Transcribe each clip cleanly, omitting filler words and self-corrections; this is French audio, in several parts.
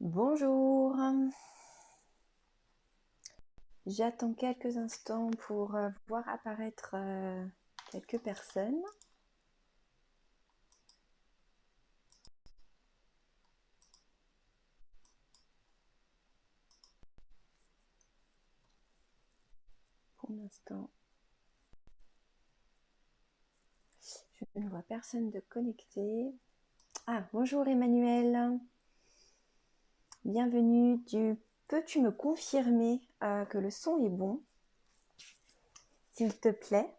Bonjour, j'attends quelques instants pour voir apparaître quelques personnes. Pour l'instant, je ne vois personne de connecté. Ah, bonjour Emmanuel, bienvenue. Peux-tu me confirmer que le son est bon, s'il te plaît?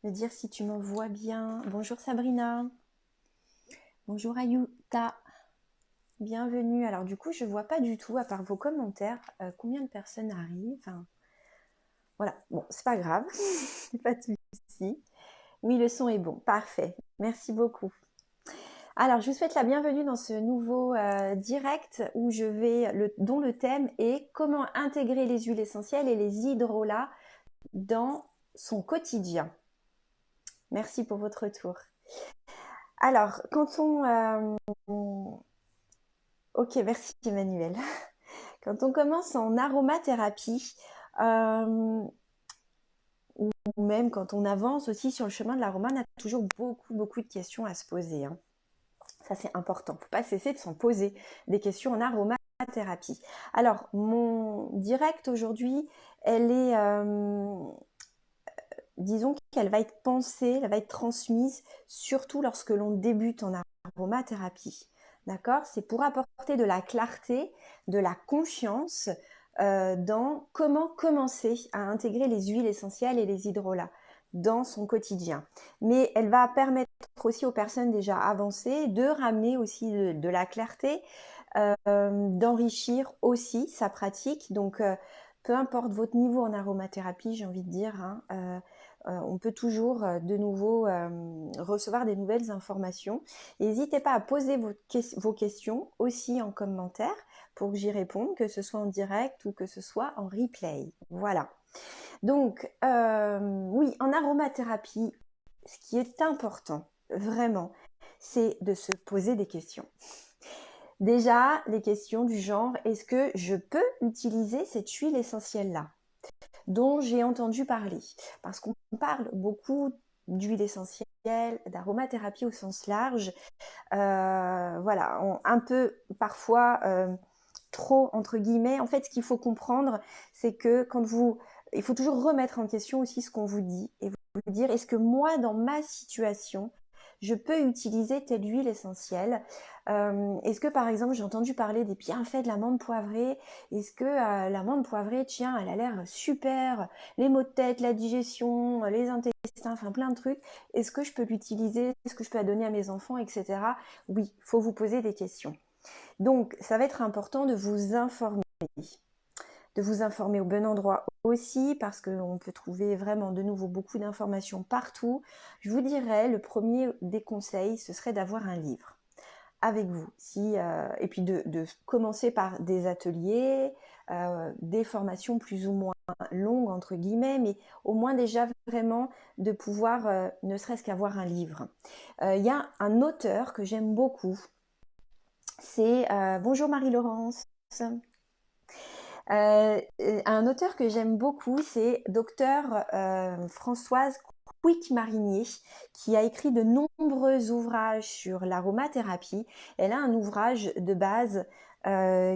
Me dire si tu m'envoies bien. Bonjour Sabrina, bonjour Ayuta, bienvenue. Alors du coup, je vois pas du tout, à part vos commentaires, combien de personnes arrivent. Enfin, voilà, bon, c'est pas grave, pas de souci. Oui, le son est bon, parfait. Merci beaucoup. Alors, je vous souhaite la bienvenue dans ce nouveau direct dont le thème est comment intégrer les huiles essentielles et les hydrolats dans son quotidien. Merci pour votre retour. Alors, Ok, merci Emmanuel. Quand on commence en aromathérapie, euh, ou même quand on avance aussi sur le chemin de l'aroma, on a toujours beaucoup de questions à se poser, hein. Ça, c'est important. Il ne faut pas cesser de s'en poser des questions en aromathérapie. Alors, mon direct aujourd'hui, disons qu'elle va être pensée, elle va être transmise, surtout lorsque l'on débute en aromathérapie. D'accord? C'est pour apporter de la clarté, de la confiance dans comment commencer à intégrer les huiles essentielles et les hydrolats dans son quotidien. Mais elle va permettre aussi aux personnes déjà avancées de ramener aussi de la clarté, d'enrichir aussi sa pratique. Donc, peu importe votre niveau en aromathérapie, j'ai envie de dire, hein, on peut toujours de nouveau recevoir des nouvelles informations. N'hésitez pas à poser vos questions aussi en commentaire pour que j'y réponde, que ce soit en direct ou que ce soit en replay. Voilà. Donc, oui, en aromathérapie, ce qui est important, vraiment, c'est de se poser des questions. Déjà, des questions du genre, est-ce que je peux utiliser cette huile essentielle-là dont j'ai entendu parler? Parce qu'on parle beaucoup d'huile essentielle, d'aromathérapie au sens large. Voilà, un peu parfois trop, entre guillemets. En fait, ce qu'il faut comprendre, c'est que il faut toujours remettre en question aussi ce qu'on vous dit et vous dire, est-ce que moi, dans ma situation, je peux utiliser telle huile essentielle? Est-ce que par exemple j'ai entendu parler des bienfaits de l'amande poivrée? Est-ce que l'amande poivrée, tiens, elle a l'air super, les maux de tête, la digestion, les intestins, enfin plein de trucs. Est-ce que je peux l'utiliser? Est-ce que je peux la donner à mes enfants, etc. Oui, il faut vous poser des questions. Donc, ça va être important de vous informer au bon endroit aussi, parce qu'on peut trouver vraiment de nouveau beaucoup d'informations partout. Je vous dirais, le premier des conseils, ce serait d'avoir un livre avec vous. Et puis de commencer par des ateliers, des formations plus ou moins longues, entre guillemets, mais au moins déjà vraiment de pouvoir, ne serait-ce qu'avoir un livre. Il y a un auteur que j'aime beaucoup, c'est bonjour Marie-Laurence. Un auteur que j'aime beaucoup, c'est docteur Françoise Quick-Marinier, qui a écrit de nombreux ouvrages sur l'aromathérapie. Elle a un ouvrage de base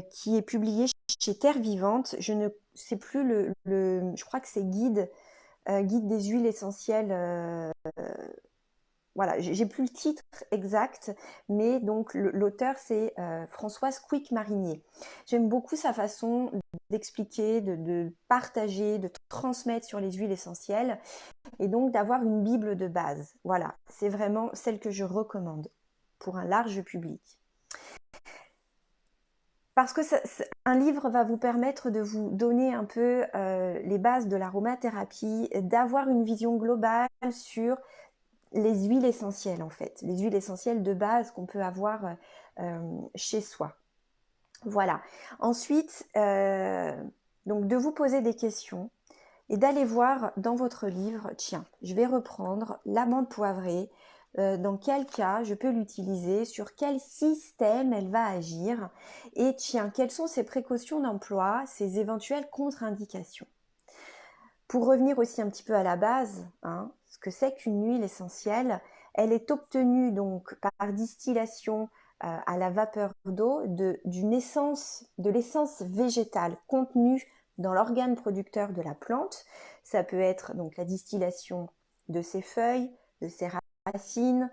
qui est publié chez Terre Vivante. Je ne sais plus je crois que c'est Guide des huiles essentielles. Voilà, j'ai plus le titre exact, mais donc l'auteur c'est Françoise Quick-Marinier. J'aime beaucoup sa façon d'expliquer, de partager, de transmettre sur les huiles essentielles et donc d'avoir une bible de base. Voilà, c'est vraiment celle que je recommande pour un large public. Parce que un livre va vous permettre de vous donner un peu les bases de l'aromathérapie, d'avoir une vision globale sur les huiles essentielles en fait, les huiles essentielles de base qu'on peut avoir chez soi. Voilà. Ensuite, donc de vous poser des questions et d'aller voir dans votre livre, tiens, je vais reprendre l'amande poivrée, dans quel cas je peux l'utiliser, sur quel système elle va agir et tiens, quelles sont ses précautions d'emploi, ses éventuelles contre-indications. Pour revenir aussi un petit peu à la base, hein, ce que c'est qu'une huile essentielle, elle est obtenue donc par distillation à la vapeur d'eau de l'essence végétale contenue dans l'organe producteur de la plante. Ça peut être donc la distillation de ses feuilles, de ses racines,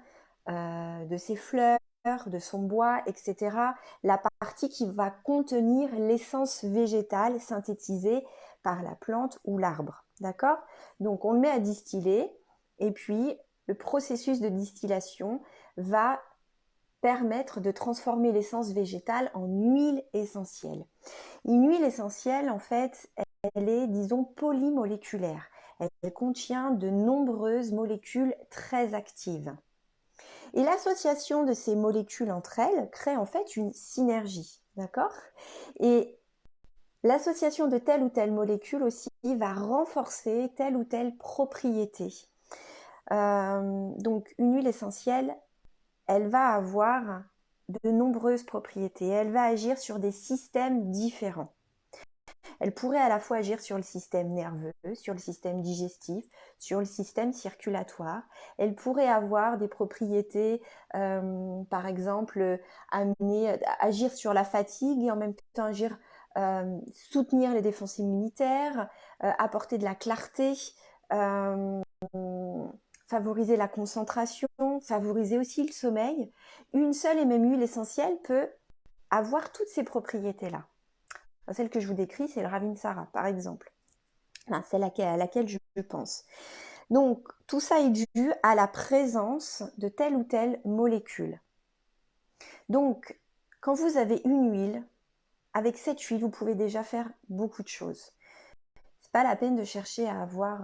de ses fleurs, de son bois, etc. La partie qui va contenir l'essence végétale synthétisée par la plante ou l'arbre. D'accord? Donc on le met à distiller et puis le processus de distillation va permettre de transformer l'essence végétale en huile essentielle. Une huile essentielle, en fait, elle est, disons, polymoléculaire. Elle contient de nombreuses molécules très actives. Et l'association de ces molécules entre elles crée en fait une synergie. D'accord? Et l'association de telle ou telle molécule aussi va renforcer telle ou telle propriété. Donc une huile essentielle, elle va avoir de nombreuses propriétés. Elle va agir sur des systèmes différents. Elle pourrait à la fois agir sur le système nerveux, sur le système digestif, sur le système circulatoire. Elle pourrait avoir des propriétés, par exemple, agir sur la fatigue et en même temps agir, soutenir les défenses immunitaires, apporter de la clarté, favoriser la concentration, favoriser aussi le sommeil. Une seule et même huile essentielle peut avoir toutes ces propriétés-là. Celle que je vous décris, c'est le Ravinsara, par exemple. Enfin, c'est à laquelle je pense. Donc, tout ça est dû à la présence de telle ou telle molécule. Donc, quand vous avez une huile, avec cette huile, vous pouvez déjà faire beaucoup de choses. C'est pas la peine de chercher à avoir,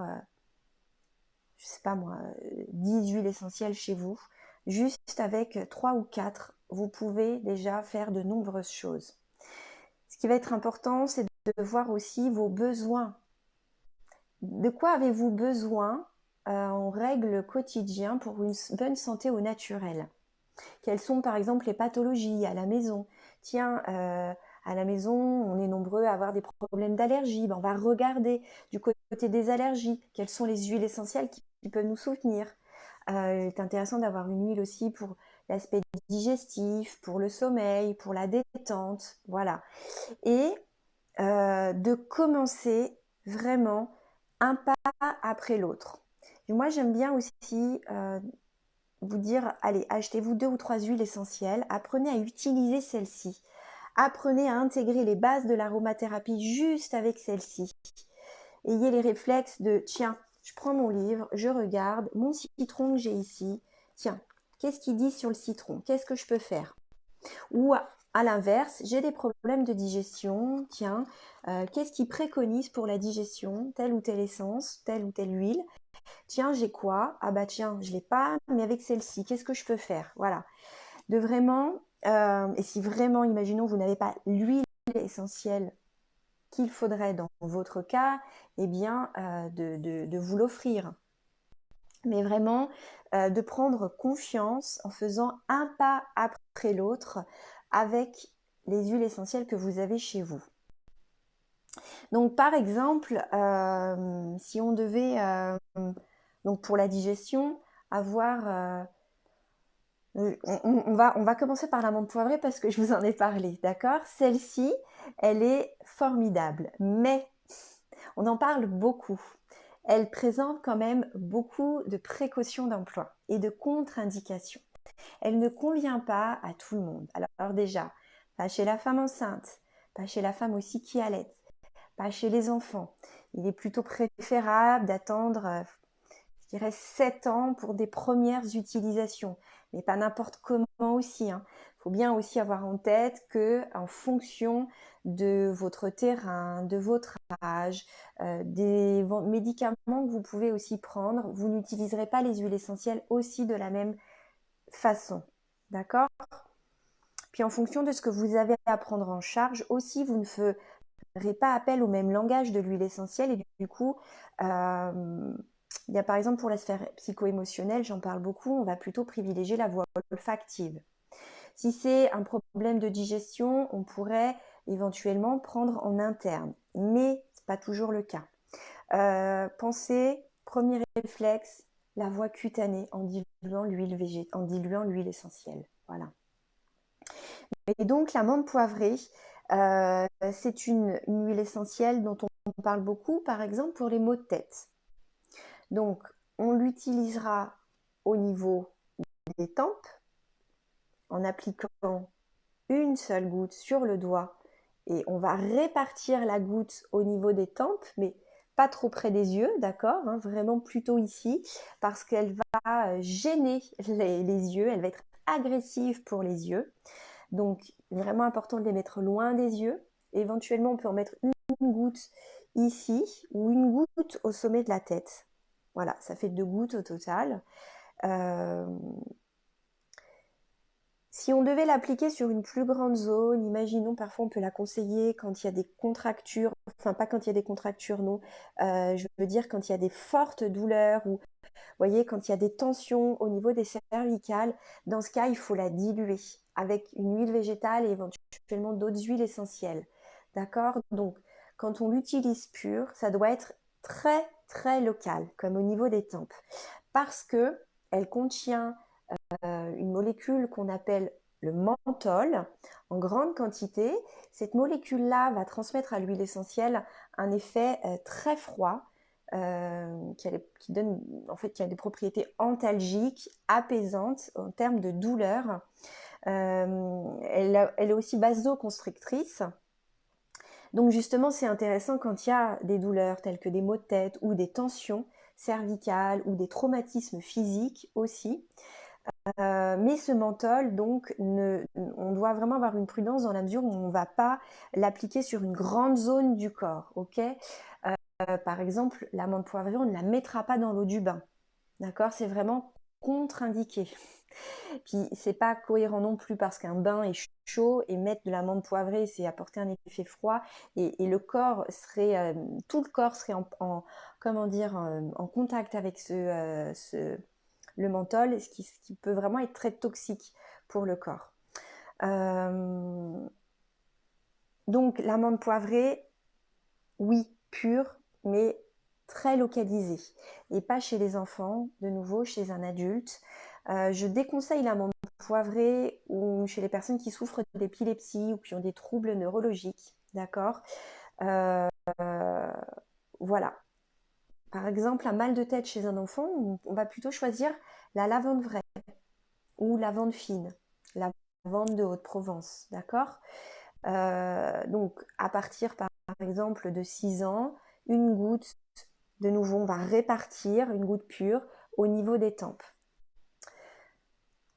je sais pas moi, 10 huiles essentielles chez vous. Juste avec 3 ou 4, vous pouvez déjà faire de nombreuses choses. Ce qui va être important, c'est de voir aussi vos besoins. De quoi avez-vous besoin en règle quotidienne pour une bonne santé au naturel? Quelles sont par exemple les pathologies à la maison? Tiens, à la maison, on est nombreux à avoir des problèmes d'allergie. Ben, on va regarder du côté des allergies. Quelles sont les huiles essentielles qui peuvent nous soutenir? C'est intéressant d'avoir une huile aussi pour l'aspect digestif, pour le sommeil, pour la détente. Voilà. Et de commencer vraiment un pas après l'autre. Et moi, j'aime bien aussi vous dire, allez, achetez-vous 2 ou 3 huiles essentielles, apprenez à utiliser celles-ci, apprenez à intégrer les bases de l'aromathérapie juste avec celles-ci. Ayez les réflexes de, tiens, je prends mon livre, je regarde, mon citron que j'ai ici, tiens, qu'est-ce qu'il dit sur le citron? Qu'est-ce que je peux faire? Ou à l'inverse, j'ai des problèmes de digestion, tiens, qu'est-ce qu'il préconise pour la digestion? Telle ou telle essence, telle ou telle huile. Tiens, j'ai quoi? Ah bah tiens, je l'ai pas, mais avec celle-ci, qu'est-ce que je peux faire? Voilà. De vraiment, et si vraiment, imaginons, vous n'avez pas l'huile essentielle qu'il faudrait dans votre cas, eh bien, de vous l'offrir. Mais vraiment, de prendre confiance en faisant un pas après l'autre avec les huiles essentielles que vous avez chez vous. Donc, par exemple, si on devait, donc pour la digestion, avoir... on va commencer par la menthe poivrée parce que je vous en ai parlé, d'accord? Celle-ci, elle est formidable, mais on en parle beaucoup. Elle présente quand même beaucoup de précautions d'emploi et de contre-indications. Elle ne convient pas à tout le monde. Alors déjà, pas chez la femme enceinte, pas chez la femme aussi qui allaite, pas chez les enfants. Il est plutôt préférable d'attendre, je dirais, 7 ans pour des premières utilisations, mais pas n'importe comment aussi. Il faut bien aussi avoir en tête que, en fonction de votre terrain, de votre âge, des médicaments que vous pouvez aussi prendre, vous n'utiliserez pas les huiles essentielles aussi de la même façon. D'accord? Puis en fonction de ce que vous avez à prendre en charge, aussi vous ne ferez pas appel au même langage de l'huile essentielle et du coup, Il y a par exemple pour la sphère psycho-émotionnelle, j'en parle beaucoup, on va plutôt privilégier la voie olfactive. Si c'est un problème de digestion, on pourrait éventuellement prendre en interne, mais ce n'est pas toujours le cas. Pensez, premier réflexe, la voie cutanée en diluant l'huile essentielle. Voilà. Et donc la menthe poivrée, c'est une huile essentielle dont on parle beaucoup, par exemple pour les maux de tête. Donc on l'utilisera au niveau des tempes en appliquant une seule goutte sur le doigt et on va répartir la goutte au niveau des tempes, mais pas trop près des yeux, d'accord, hein, vraiment plutôt ici, parce qu'elle va gêner les yeux, elle va être agressive pour les yeux. Donc, vraiment important de les mettre loin des yeux. Éventuellement, on peut en mettre une goutte ici ou une goutte au sommet de la tête. Voilà, ça fait 2 gouttes au total. Si on devait l'appliquer sur une plus grande zone, imaginons parfois on peut la conseiller quand il y a des contractures, enfin pas quand il y a des contractures, non, je veux dire quand il y a des fortes douleurs ou voyez, quand il y a des tensions au niveau des cervicales, dans ce cas, il faut la diluer avec une huile végétale et éventuellement d'autres huiles essentielles. D'accord? Donc, quand on l'utilise pure, ça doit être très, très local, comme au niveau des tempes, parce que elle contient une molécule qu'on appelle le menthol en grande quantité. Cette molécule-là va transmettre à l'huile essentielle un effet très froid qui donne, en fait, qui a des propriétés antalgiques, apaisantes en termes de douleur. Elle est aussi vasoconstrictrice. Donc justement, c'est intéressant quand il y a des douleurs telles que des maux de tête ou des tensions cervicales ou des traumatismes physiques aussi. Mais ce menthol, donc, on doit vraiment avoir une prudence dans la mesure où on ne va pas l'appliquer sur une grande zone du corps, ok? Par exemple, la menthe poivrée, on ne la mettra pas dans l'eau du bain, d'accord? C'est vraiment contre-indiqué. Puis c'est pas cohérent non plus parce qu'un bain est chaud et mettre de la menthe poivrée, c'est apporter un effet froid et le corps serait, tout le corps serait comment dire, en contact avec le menthol, ce qui peut vraiment être très toxique pour le corps. Donc la menthe poivrée, oui, pure, mais très localisée et pas chez les enfants, de nouveau chez un adulte. Je déconseille la menthe poivrée ou chez les personnes qui souffrent d'épilepsie ou qui ont des troubles neurologiques, d'accord. Voilà. Par exemple, un mal de tête chez un enfant, on va plutôt choisir la lavande vraie ou lavande fine, la lavande de Haute-Provence, d'accord. Donc, à partir, par exemple, de 6 ans, une goutte, de nouveau, on va répartir une goutte pure au niveau des tempes.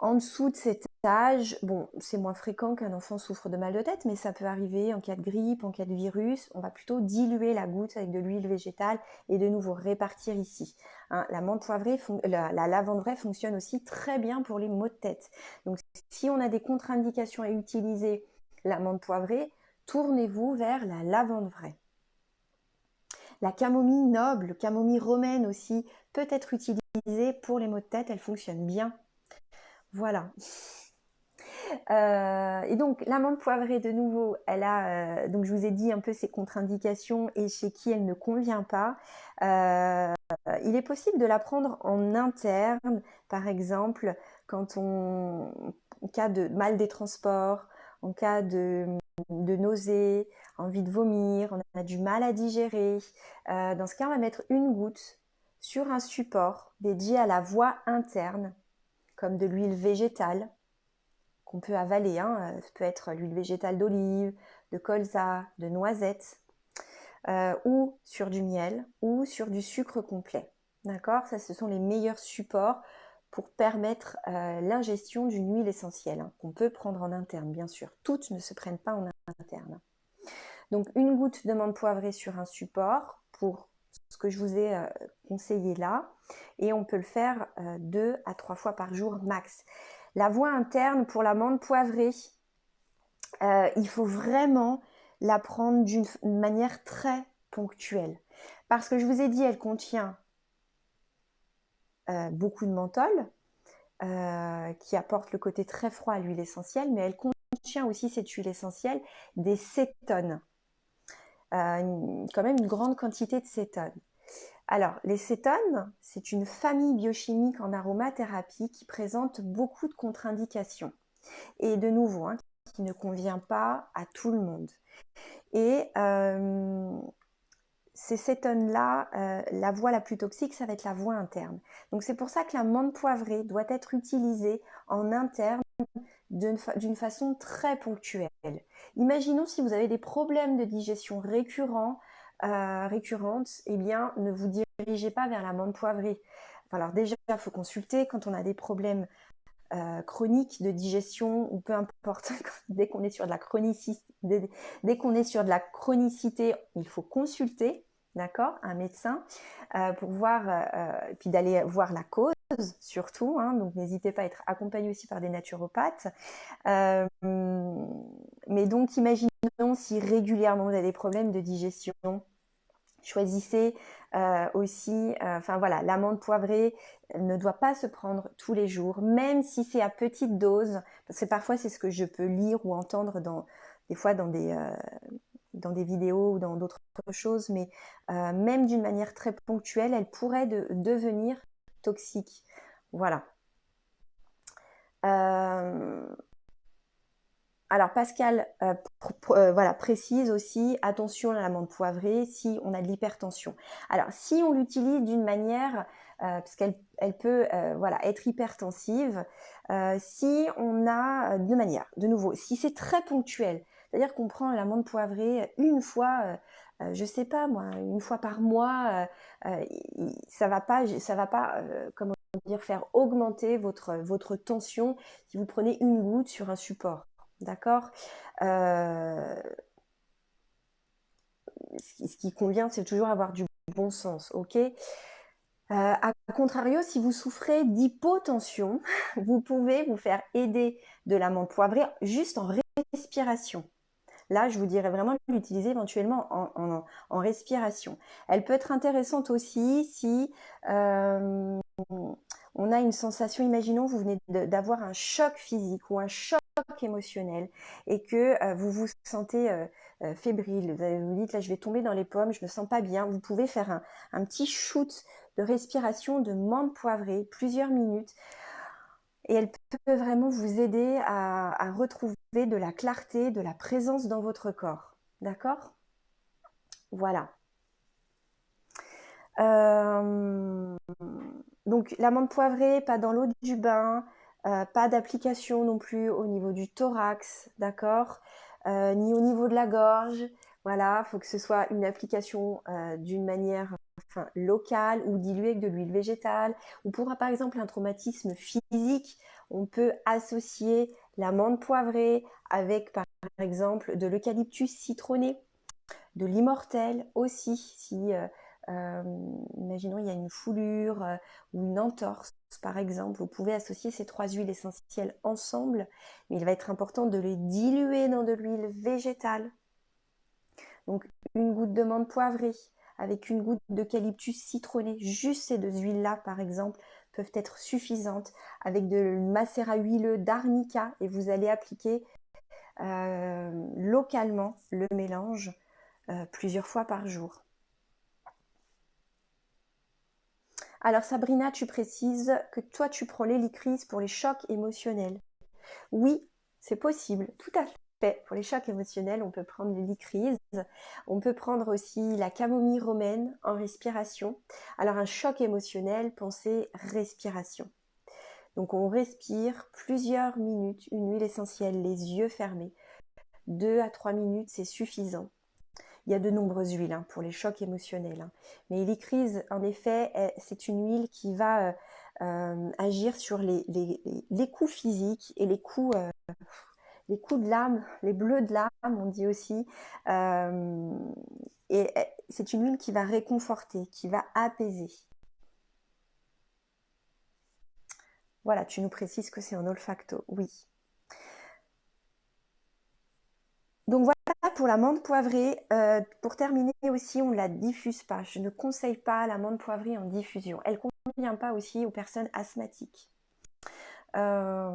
En dessous de cet âge, bon, c'est moins fréquent qu'un enfant souffre de mal de tête, mais ça peut arriver en cas de grippe, en cas de virus. On va plutôt diluer la goutte avec de l'huile végétale et de nouveau répartir ici. Hein, la menthe poivrée, la lavande vraie fonctionne aussi très bien pour les maux de tête. Donc, si on a des contre-indications à utiliser la menthe poivrée, tournez-vous vers la lavande vraie. La camomille noble, camomille romaine aussi, peut être utilisée pour les maux de tête, elle fonctionne bien. Voilà. Et donc la menthe poivrée, de nouveau, elle a, donc je vous ai dit un peu ses contre-indications et chez qui elle ne convient pas. Il est possible de la prendre en interne, par exemple, en cas de mal des transports, en cas de nausées, envie de vomir, on a du mal à digérer. Dans ce cas, on va mettre une goutte sur un support dédié à la voie interne, comme de l'huile végétale qu'on peut avaler. Hein. Ça peut être l'huile végétale d'olive, de colza, de noisette, ou sur du miel, ou sur du sucre complet. D'accord? Ça, ce sont les meilleurs supports pour permettre l'ingestion d'une huile essentielle, hein, qu'on peut prendre en interne, bien sûr. Toutes ne se prennent pas en interne. Donc, une goutte de menthe poivrée sur un support pour ce que je vous ai conseillé là. Et on peut le faire 2 à 3 fois par jour max. La voie interne pour la menthe poivrée, il faut vraiment la prendre d'une manière très ponctuelle. Parce que je vous ai dit, elle contient beaucoup de menthol, qui apporte le côté très froid à l'huile essentielle, mais elle contient aussi, cette huile essentielle, des cétones, quand même une grande quantité de cétones. Alors, les cétones, c'est une famille biochimique en aromathérapie qui présente beaucoup de contre-indications. Et de nouveau, hein, qui ne convient pas à tout le monde. Et ces cétones-là, la voie la plus toxique, ça va être la voie interne. Donc c'est pour ça que la menthe poivrée doit être utilisée en interne d'une façon très ponctuelle. Imaginons si vous avez des problèmes de digestion récurrentes, eh bien ne vous dirigez pas vers la menthe poivrée. Alors déjà, il faut consulter quand on a des problèmes chroniques de digestion, ou peu importe, dès qu'on est sur de la chronicité, dès qu'on est sur de la chronicité, il faut consulter, d'accord, un médecin pour voir, puis d'aller voir la cause surtout, hein, donc n'hésitez pas à être accompagné aussi par des naturopathes. Mais donc imaginons si régulièrement vous avez des problèmes de digestion, choisissez aussi, enfin voilà, l'amande poivrée ne doit pas se prendre tous les jours, même si c'est à petite dose, parce que parfois c'est ce que je peux lire ou entendre des fois dans des vidéos ou dans d'autres choses, mais même d'une manière très ponctuelle, elle pourrait devenir toxique. Voilà. Alors Pascal voilà, précise aussi, attention à l'amande poivrée si on a de l'hypertension. Alors si on l'utilise d'une manière, parce qu'elle peut voilà, être hypertensive, si on a de manière, de nouveau, si c'est très ponctuel, c'est-à-dire qu'on prend l'amande poivrée une fois, je sais pas moi, une fois par mois, ça va pas, comment dire, faire augmenter votre tension si vous prenez une goutte sur un support. D'accord. Ce qui convient, c'est toujours avoir du bon sens, ok. À contrario, si vous souffrez d'hypotension, vous pouvez vous faire aider de l'amande poivrée juste en respiration. Là, je vous dirais vraiment de l'utiliser éventuellement en respiration. Elle peut être intéressante aussi si on a une sensation, imaginons vous venez d'avoir un choc physique ou un choc émotionnel et que vous vous sentez fébrile, vous dites là je vais tomber dans les pommes, je me sens pas bien, vous pouvez faire un petit shoot de respiration de menthe poivrée, plusieurs minutes, et elle peut vraiment vous aider à retrouver de la clarté, de la présence dans votre corps. D'accord? Voilà. Donc l'amande poivrée, pas dans l'eau du bain, pas d'application non plus au niveau du thorax, d'accord, ni au niveau de la gorge. Voilà, il faut que ce soit une application d'une manière locale ou diluée avec de l'huile végétale. Ou pour par exemple un traumatisme physique, on peut associer l'amande poivrée avec par exemple de l'eucalyptus citronné, de l'immortel aussi, si imaginons il y a une foulure ou une entorse par exemple, vous pouvez associer ces trois huiles essentielles ensemble, mais il va être important de les diluer dans de l'huile végétale. Donc une goutte de menthe poivrée avec une goutte d'eucalyptus citronné, juste ces deux huiles-là par exemple peuvent être suffisantes, avec de macérat huileux d'arnica, et vous allez appliquer localement le mélange plusieurs fois par jour. Alors Sabrina, tu précises que toi tu prends l'hélicryse pour les chocs émotionnels. Oui, c'est possible, tout à fait. Pour les chocs émotionnels, on peut prendre l'hélicryse. On peut prendre aussi la camomille romaine en respiration. Alors un choc émotionnel, pensez respiration. Donc on respire plusieurs minutes, une huile essentielle, les yeux fermés. 2 à 3 minutes, c'est suffisant. Il y a de nombreuses huiles pour les chocs émotionnels. Mais l'hélicryse, en effet, c'est une huile qui va agir sur les coups physiques et les coups de l'âme, les bleus de l'âme, on dit aussi. Et c'est une huile qui va réconforter, qui va apaiser. Voilà, tu nous précises que c'est en olfacto, oui. Donc voilà pour l'amande poivrée. Pour terminer aussi, on ne la diffuse pas. Je ne conseille pas l'amande poivrée en diffusion. Elle ne convient pas aussi aux personnes asthmatiques. Voilà.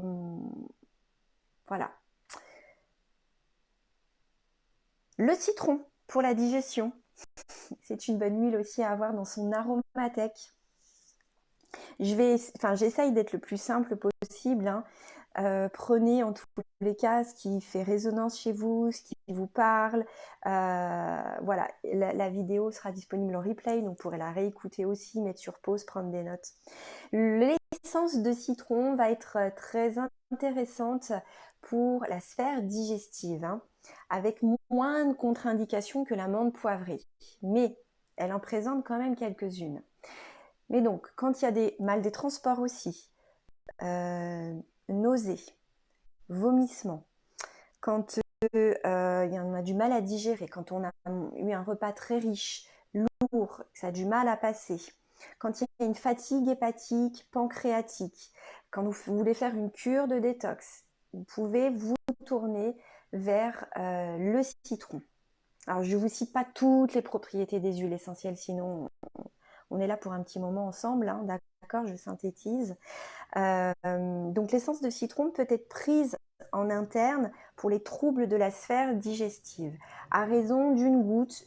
Le citron pour la digestion. C'est une bonne huile aussi à avoir dans son aromathèque. J'essaye d'être le plus simple possible. Hein. Prenez en tous les cas ce qui fait résonance chez vous, ce qui vous parle. Voilà, la vidéo sera disponible en replay, donc vous pourrez la réécouter aussi, mettre sur pause, prendre des notes. L'essence de citron va être très intéressante pour la sphère digestive, hein, avec moins de contre-indications que l'amande poivrée. Mais elle en présente quand même quelques-unes. Mais donc, quand il y a des mal des transports aussi, nausées, vomissements, quand il y en a du mal à digérer, quand on a eu un repas très riche, lourd, que ça a du mal à passer, quand il y a une fatigue hépatique, pancréatique, quand vous voulez faire une cure de détox, vous pouvez vous tourner vers le citron. Alors, je ne vous cite pas toutes les propriétés des huiles essentielles, sinon on est là pour un petit moment ensemble, hein, d'accord, je synthétise. Donc l'essence de citron peut être prise en interne pour les troubles de la sphère digestive. À raison d'une goutte,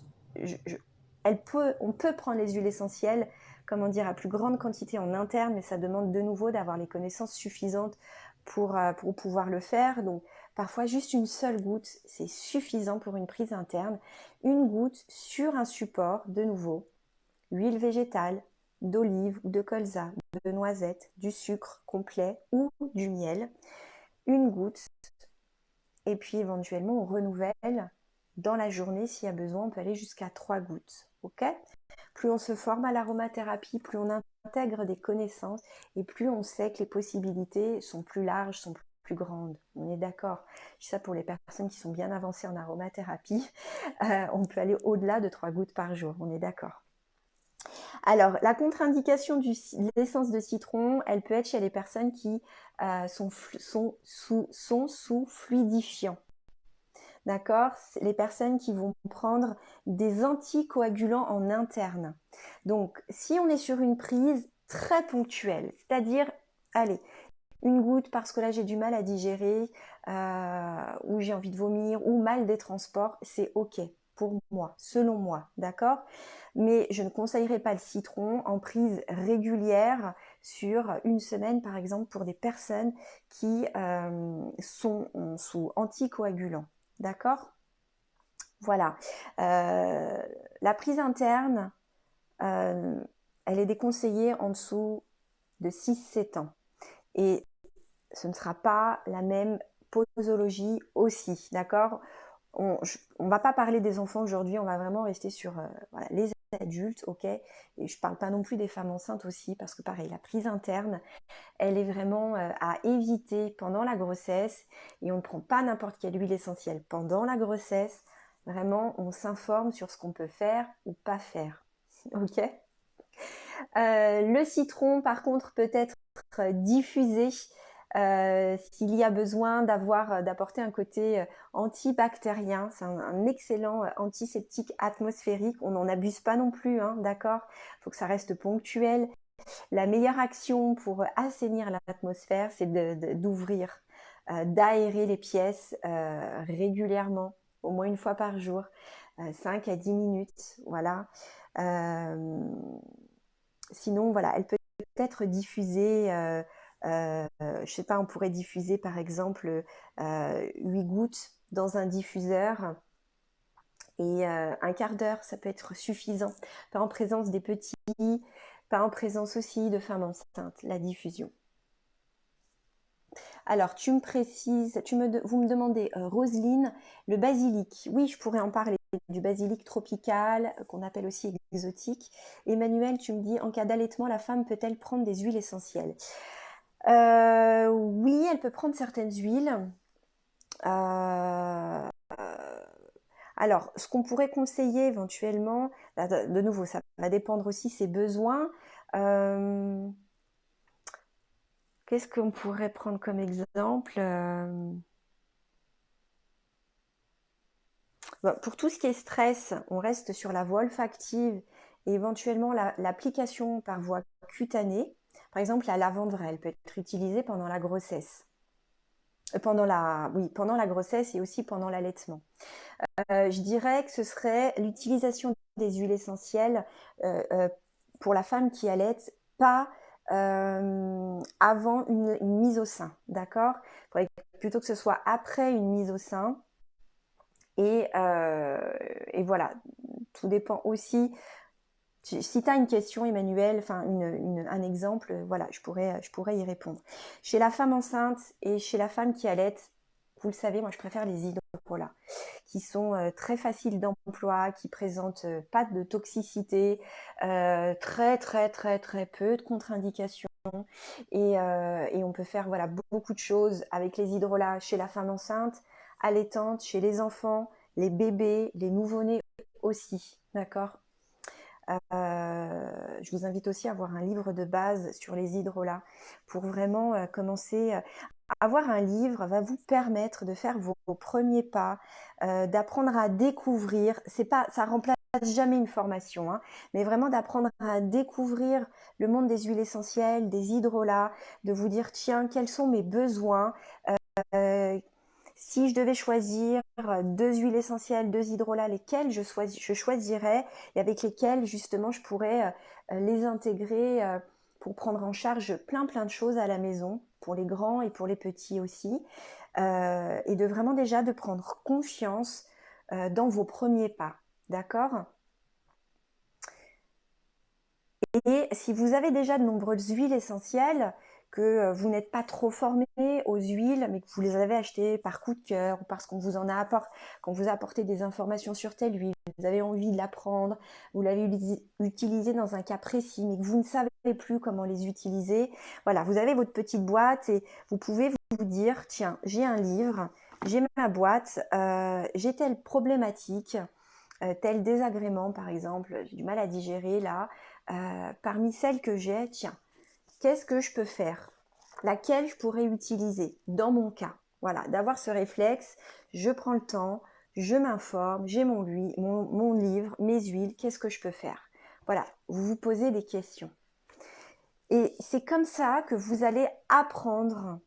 on peut prendre les huiles essentielles, comment dire, à plus grande quantité en interne, mais ça demande de nouveau d'avoir les connaissances suffisantes pour pouvoir le faire. Donc parfois juste une seule goutte, c'est suffisant pour une prise interne. Une goutte sur un support, de nouveau, huile végétale, d'olive ou de colza, de noisette, du sucre complet ou du miel, une goutte, et puis éventuellement on renouvelle dans la journée s'il y a besoin, on peut aller jusqu'à 3 gouttes. Ok ? Plus on se forme à l'aromathérapie, plus on intègre des connaissances et plus on sait que les possibilités sont plus larges, sont plus grandes. On est d'accord. Je dis ça pour les personnes qui sont bien avancées en aromathérapie. On peut aller au-delà de 3 gouttes par jour. On est d'accord. Alors, la contre-indication de l'essence de citron, elle peut être chez les personnes qui sont sous fluidifiant. D'accord ? Les personnes qui vont prendre des anticoagulants en interne. Donc, si on est sur une prise très ponctuelle, c'est-à-dire, allez, une goutte parce que là j'ai du mal à digérer, ou j'ai envie de vomir, ou mal des transports, c'est ok pour moi, selon moi, d'accord ? Mais je ne conseillerais pas le citron en prise régulière sur une semaine, par exemple, pour des personnes qui sont sous anticoagulants, d'accord ? Voilà. La prise interne, elle est déconseillée en dessous de 6-7 ans. Et ce ne sera pas la même posologie aussi, d'accord ? On ne va pas parler des enfants aujourd'hui, on va vraiment rester sur voilà, les adultes, ok ? Et je ne parle pas non plus des femmes enceintes aussi, parce que pareil, la prise interne, elle est vraiment à éviter pendant la grossesse, et on ne prend pas n'importe quelle huile essentielle pendant la grossesse. Vraiment, on s'informe sur ce qu'on peut faire ou pas faire, ok ? Le citron, par contre, peut être diffusé s'il y a besoin d'apporter un côté antibactérien. C'est un excellent antiseptique atmosphérique. On n'en abuse pas non plus, hein, d'accord ? Il faut que ça reste ponctuel. La meilleure action pour assainir l'atmosphère, c'est d'ouvrir, d'aérer les pièces régulièrement, au moins une fois par jour, 5 à 10 minutes, voilà. Sinon, voilà, elle peut être diffusée, je sais pas, on pourrait diffuser par exemple 8 gouttes dans un diffuseur et un quart d'heure, ça peut être suffisant. Pas en présence des petits, pas en présence aussi de femmes enceintes, la diffusion. Alors, tu me précises, vous me demandez, Roselyne, le basilic. Oui, je pourrais en parler du basilic tropical, qu'on appelle aussi exotique. Emmanuel, tu me dis, en cas d'allaitement, la femme peut-elle prendre des huiles essentielles ? Oui, elle peut prendre certaines huiles. Alors, ce qu'on pourrait conseiller éventuellement, de nouveau, ça va dépendre aussi de ses besoins. Qu'est-ce qu'on pourrait prendre comme exemple ? Pour tout ce qui est stress, on reste sur la voie olfactive et éventuellement l'application par voie cutanée. Par exemple, la lavandrelle peut être utilisée pendant la grossesse. Pendant la grossesse et aussi pendant l'allaitement. Je dirais que ce serait l'utilisation des huiles essentielles pour la femme qui allaite, pas avant une mise au sein, d'accord? Il faudrait plutôt que ce soit après une mise au sein. Et voilà, tout dépend aussi. Si tu as une question, Emmanuel, enfin un exemple, voilà, je pourrais y répondre. Chez la femme enceinte et chez la femme qui allaite, vous le savez, moi je préfère les hydrolats, qui sont très faciles d'emploi, qui présentent pas de toxicité, très très très très peu de contre-indications. Et on peut faire voilà, beaucoup de choses avec les hydrolats chez la femme enceinte, allaitante, chez les enfants, les bébés, les nouveau-nés aussi, d'accord? Je vous invite aussi à avoir un livre de base sur les hydrolats pour vraiment commencer. Avoir un livre va vous permettre de faire vos premiers pas, d'apprendre à découvrir. C'est pas, ça remplace jamais une formation, hein, mais vraiment d'apprendre à découvrir le monde des huiles essentielles, des hydrolats, de vous dire tiens, quels sont mes besoins, euh, si je devais choisir deux huiles essentielles, deux hydrolats, lesquels je choisirais et avec lesquels justement je pourrais les intégrer pour prendre en charge plein de choses à la maison, pour les grands et pour les petits aussi, et de vraiment déjà de prendre confiance dans vos premiers pas, d'accord? Et si vous avez déjà de nombreuses huiles essentielles, que vous n'êtes pas trop formé aux huiles, mais que vous les avez achetées par coup de cœur ou parce qu'on vous en a qu'on vous a apporté des informations sur telle huile, vous avez envie de la prendre, vous l'avez utilisée dans un cas précis, mais que vous ne savez plus comment les utiliser, voilà, vous avez votre petite boîte et vous pouvez vous dire, tiens, j'ai un livre, j'ai ma boîte, j'ai telle problématique, tel désagrément par exemple, j'ai du mal à digérer là, parmi celles que j'ai, tiens, qu'est-ce que je peux faire? Laquelle je pourrais utiliser dans mon cas? Voilà, d'avoir ce réflexe, je prends le temps, je m'informe, j'ai mon livre, mes huiles, qu'est-ce que je peux faire? Voilà, vous vous posez des questions. Et c'est comme ça que vous allez apprendre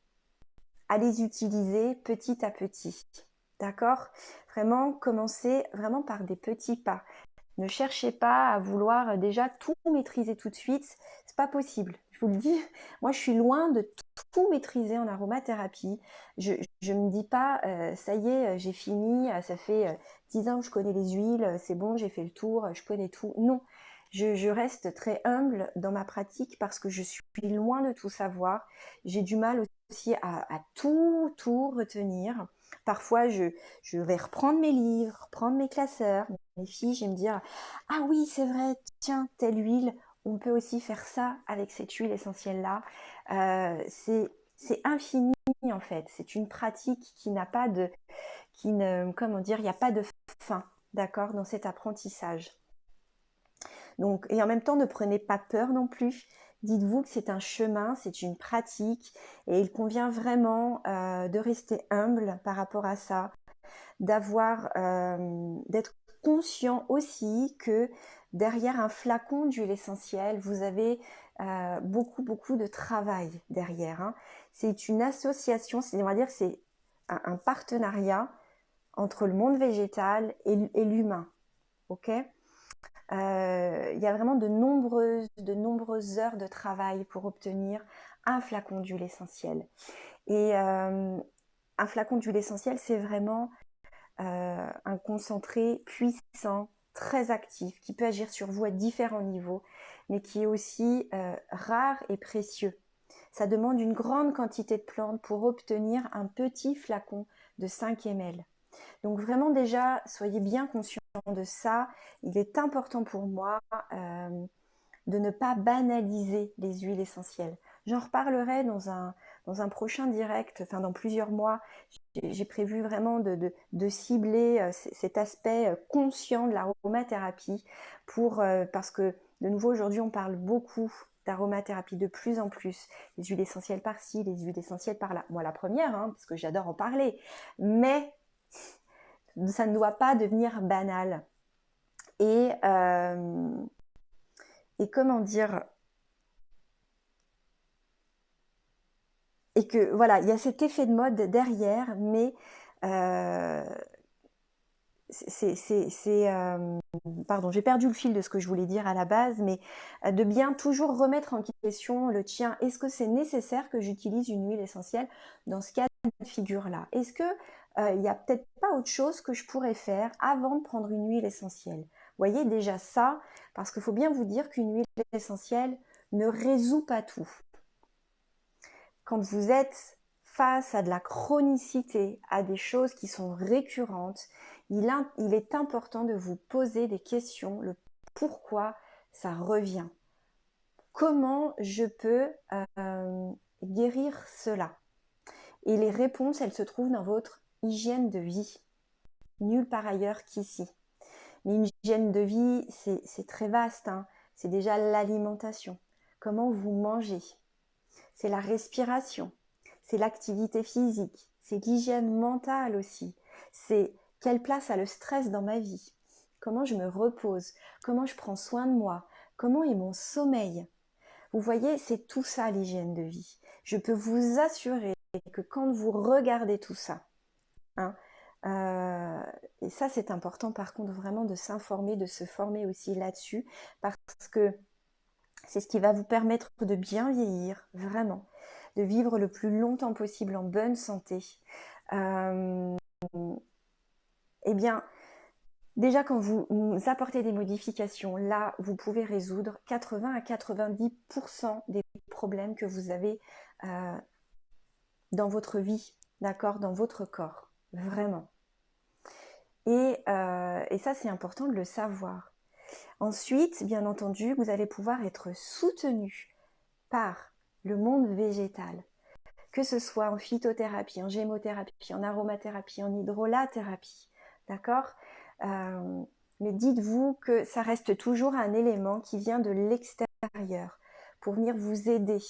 à les utiliser petit à petit. D'accord? Vraiment, commencez vraiment par des petits pas. Ne cherchez pas à vouloir déjà tout maîtriser tout de suite, c'est pas possible. Je vous le dis, moi je suis loin de tout maîtriser en aromathérapie. Je me dis pas, ça y est, j'ai fini, ça fait 10 ans que je connais les huiles, c'est bon, j'ai fait le tour, je connais tout. Non, je reste très humble dans ma pratique parce que je suis loin de tout savoir. J'ai du mal aussi à tout retenir. Parfois, je vais reprendre mes livres, reprendre mes classeurs, mes fiches et me dire ah oui, c'est vrai, tiens, telle huile, on peut aussi faire ça avec cette huile essentielle-là. C'est infini en fait. C'est une pratique qui n'a pas de, qui ne, comment dire, il n'y a pas de fin, d'accord, dans cet apprentissage. Donc, et en même temps, ne prenez pas peur non plus. Dites-vous que c'est un chemin, c'est une pratique, et il convient vraiment de rester humble par rapport à ça, d'être conscient aussi que derrière un flacon d'huile essentielle, vous avez beaucoup de travail derrière, hein. C'est une association, on va dire que c'est un partenariat entre le monde végétal et l'humain, ok? Il y a vraiment de nombreuses heures de travail pour obtenir un flacon d'huile essentielle. Et un flacon d'huile essentielle, c'est vraiment un concentré puissant, très actif, qui peut agir sur vous à différents niveaux, mais qui est aussi rare et précieux. Ça demande une grande quantité de plantes pour obtenir un petit flacon de 5 ml. Donc vraiment déjà, soyez bien conscients de ça. Il est important pour moi de ne pas banaliser les huiles essentielles. J'en reparlerai dans un prochain direct, enfin dans plusieurs mois. J'ai prévu vraiment de cibler cet aspect conscient de l'aromathérapie parce que de nouveau aujourd'hui on parle beaucoup d'aromathérapie de plus en plus, les huiles essentielles par-ci, les huiles essentielles par-là. Moi la première, hein, parce que j'adore en parler, mais Ça ne doit pas devenir banal. Et comment dire, et que voilà, il y a cet effet de mode derrière, mais pardon, j'ai perdu le fil de ce que je voulais dire à la base, mais de bien toujours remettre en question le tien. Est-ce que c'est nécessaire que j'utilise une huile essentielle dans ce cas de figure-là? Est-ce que il n'y a peut-être pas autre chose que je pourrais faire avant de prendre une huile essentielle? Vous voyez déjà ça, parce qu'il faut bien vous dire qu'une huile essentielle ne résout pas tout. Quand vous êtes face à de la chronicité, à des choses qui sont récurrentes, il est important de vous poser des questions, le pourquoi ça revient. Comment je peux guérir cela? Et les réponses, elles se trouvent dans votre hygiène de vie, nulle part ailleurs qu'ici. Mais une hygiène de vie, c'est très vaste, hein. C'est déjà l'alimentation, comment vous mangez, c'est la respiration, c'est l'activité physique, c'est l'hygiène mentale aussi, c'est quelle place a le stress dans ma vie, comment je me repose, comment je prends soin de moi, comment est mon sommeil. Vous voyez, c'est tout ça l'hygiène de vie. Je peux vous assurer que quand vous regardez tout ça, hein, et ça c'est important par contre vraiment de s'informer, de se former aussi là-dessus, parce que c'est ce qui va vous permettre de bien vieillir, vraiment, de vivre le plus longtemps possible en bonne santé. Eh bien, déjà quand vous apportez des modifications, là, vous pouvez résoudre 80 à 90% des problèmes que vous avez dans votre vie, d'accord, dans votre corps, vraiment. Et ça, c'est important de le savoir. Ensuite, bien entendu, vous allez pouvoir être soutenu par le monde végétal, que ce soit en phytothérapie, en gémothérapie, en aromathérapie, en hydrolathérapie, d'accord? Mais dites-vous que ça reste toujours un élément qui vient de l'extérieur pour venir vous aider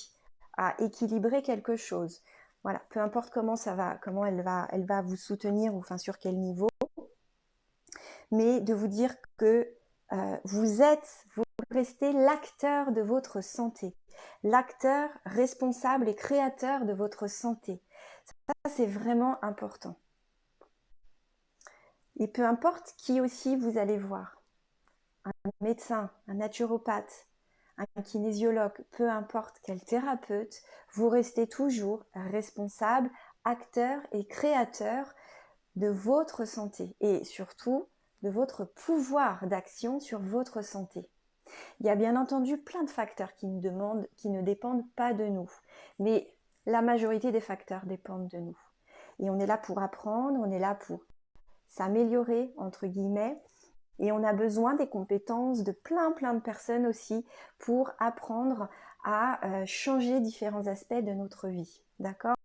à équilibrer quelque chose. Voilà, peu importe comment ça va, comment elle va vous soutenir, ou enfin sur quel niveau, mais de vous dire que vous restez l'acteur de votre santé, l'acteur responsable et créateur de votre santé. Ça, c'est vraiment important. Et peu importe qui aussi vous allez voir, un médecin, un naturopathe, un kinésiologue, peu importe quel thérapeute, vous restez toujours responsable, acteur et créateur de votre santé et surtout de votre pouvoir d'action sur votre santé. Il y a bien entendu plein de facteurs qui ne dépendent pas de nous, mais la majorité des facteurs dépendent de nous. Et on est là pour apprendre, on est là pour s'améliorer, entre guillemets, et on a besoin des compétences de plein de personnes aussi pour apprendre à changer différents aspects de notre vie, d'accord?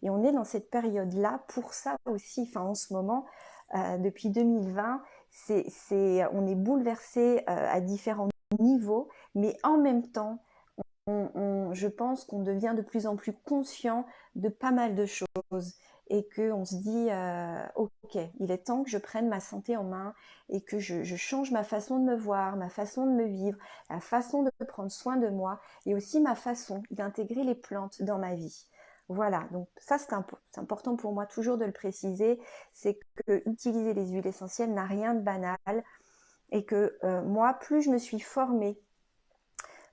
Et on est dans cette période-là pour ça aussi, enfin en ce moment, depuis 2020, on est bouleversé à différents niveaux, mais en même temps, je pense qu'on devient de plus en plus conscient de pas mal de choses et qu'on se dit ok, il est temps que je prenne ma santé en main et que je change ma façon de me voir, ma façon de me vivre, la façon de prendre soin de moi et aussi ma façon d'intégrer les plantes dans ma vie. Voilà, donc ça c'est important pour moi toujours de le préciser, c'est que utiliser les huiles essentielles n'a rien de banal et que moi, plus je me suis formée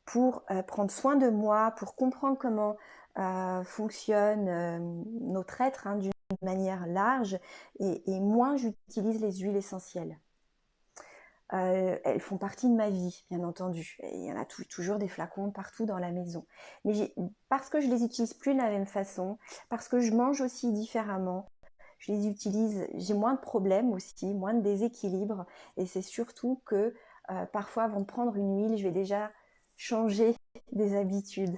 pour prendre soin de moi, pour comprendre comment fonctionne notre être d'une manière large, et moins j'utilise les huiles essentielles. Elles font partie de ma vie, bien entendu. Et il y en a toujours des flacons partout dans la maison. Mais parce que je les utilise plus de la même façon, parce que je mange aussi différemment, je les utilise, j'ai moins de problèmes aussi, moins de déséquilibre. Et c'est surtout que parfois, avant de prendre une huile, je vais déjà changer des habitudes.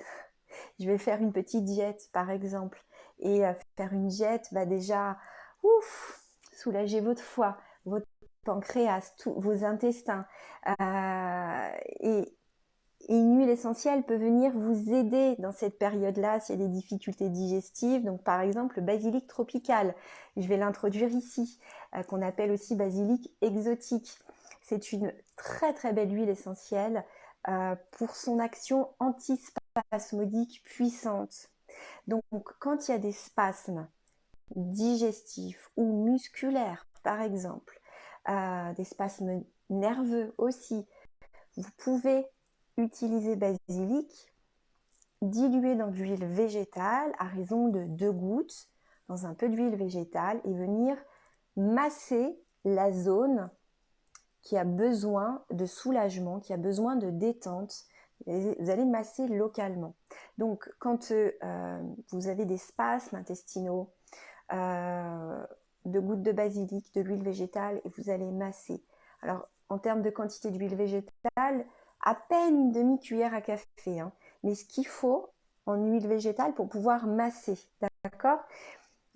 Je vais faire une petite diète, par exemple. Et faire une diète va déjà soulager votre foie, votre pancréas, tous vos intestins. Et Et une huile essentielle peut venir vous aider dans cette période-là s'il y a des difficultés digestives. Donc par exemple le basilic tropical, je vais l'introduire ici, qu'on appelle aussi basilic exotique. C'est une très très belle huile essentielle pour son action antispasmodique puissante. Donc quand il y a des spasmes digestifs ou musculaires par exemple, des spasmes nerveux aussi, vous pouvez utiliser basilic dilué dans de l'huile végétale à raison de 2 gouttes dans un peu d'huile végétale et venir masser la zone qui a besoin de soulagement, qui a besoin de détente. Vous allez masser localement. Donc quand vous avez des spasmes intestinaux, 2 gouttes de basilic, de l'huile végétale et vous allez masser. Alors en termes de quantité d'huile végétale, à peine une demi-cuillère à café, hein. Mais ce qu'il faut en huile végétale pour pouvoir masser, d'accord?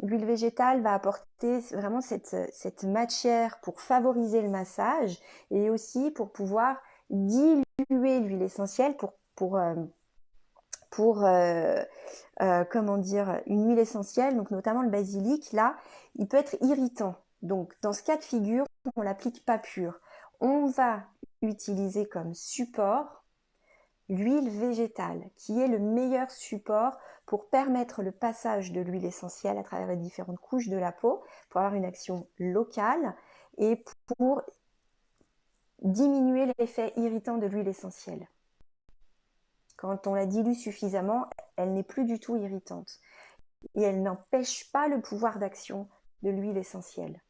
L'huile végétale va apporter vraiment cette matière pour favoriser le massage et aussi pour pouvoir diluer l'huile essentielle comment dire, une huile essentielle, donc notamment le basilic, là, il peut être irritant. Donc dans ce cas de figure, on ne l'applique pas pur. On va utiliser comme support l'huile végétale, qui est le meilleur support pour permettre le passage de l'huile essentielle à travers les différentes couches de la peau, pour avoir une action locale et pour diminuer l'effet irritant de l'huile essentielle. Quand on la dilue suffisamment, elle n'est plus du tout irritante. Et elle n'empêche pas le pouvoir d'action de l'huile essentielle.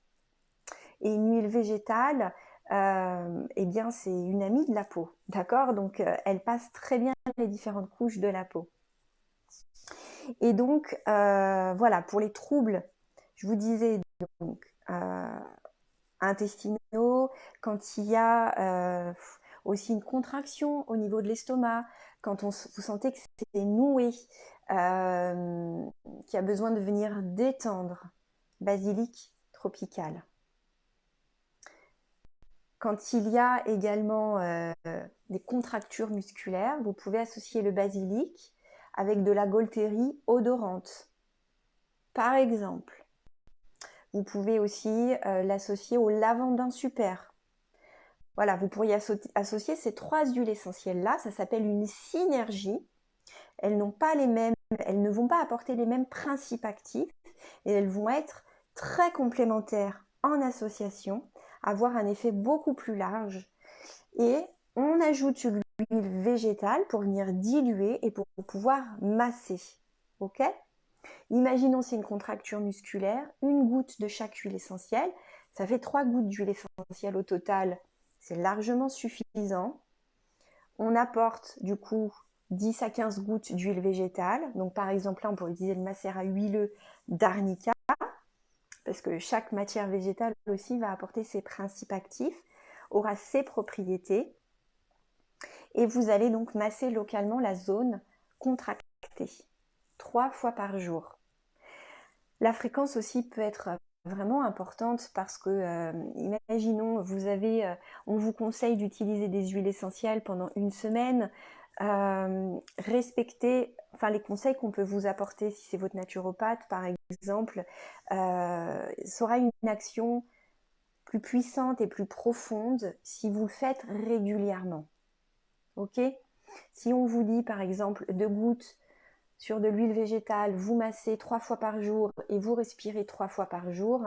Et une huile végétale, eh bien, c'est une amie de la peau, d'accord? Donc, elle passe très bien les différentes couches de la peau. Et donc, voilà, pour les troubles, je vous disais, donc, intestinaux, quand il y a aussi une contraction au niveau de l'estomac, quand vous sentez que c'est noué, qui a besoin de venir détendre, basilic tropical. Quand il y a également des contractures musculaires, vous pouvez associer le basilic avec de la gaultérie odorante. Par exemple, vous pouvez aussi l'associer au lavandin super. Voilà, vous pourriez associer ces 3 huiles essentielles-là, ça s'appelle une synergie. Elles n'ont pas les mêmes, elles ne vont pas apporter les mêmes principes actifs et elles vont être très complémentaires en association, avoir un effet beaucoup plus large. Et on ajoute l'huile végétale pour venir diluer et pour pouvoir masser. Ok ? Imaginons c'est une contracture musculaire, 1 goutte de chaque huile essentielle, ça fait 3 gouttes d'huile essentielle au total, c'est largement suffisant. On apporte du coup 10 à 15 gouttes d'huile végétale. Donc par exemple là on pourrait utiliser le macérat huileux d'arnica parce que chaque matière végétale aussi va apporter ses principes actifs, aura ses propriétés. Et vous allez donc masser localement la zone contractée 3 fois par jour. La fréquence aussi peut être vraiment importante parce que, imaginons, on vous conseille d'utiliser des huiles essentielles pendant 1 semaine. Respectez les conseils qu'on peut vous apporter si c'est votre naturopathe, par exemple, ça aura une action plus puissante et plus profonde si vous le faites régulièrement. Ok ? Si on vous dit, par exemple, 2 gouttes sur de l'huile végétale, vous massez 3 fois par jour et vous respirez 3 fois par jour,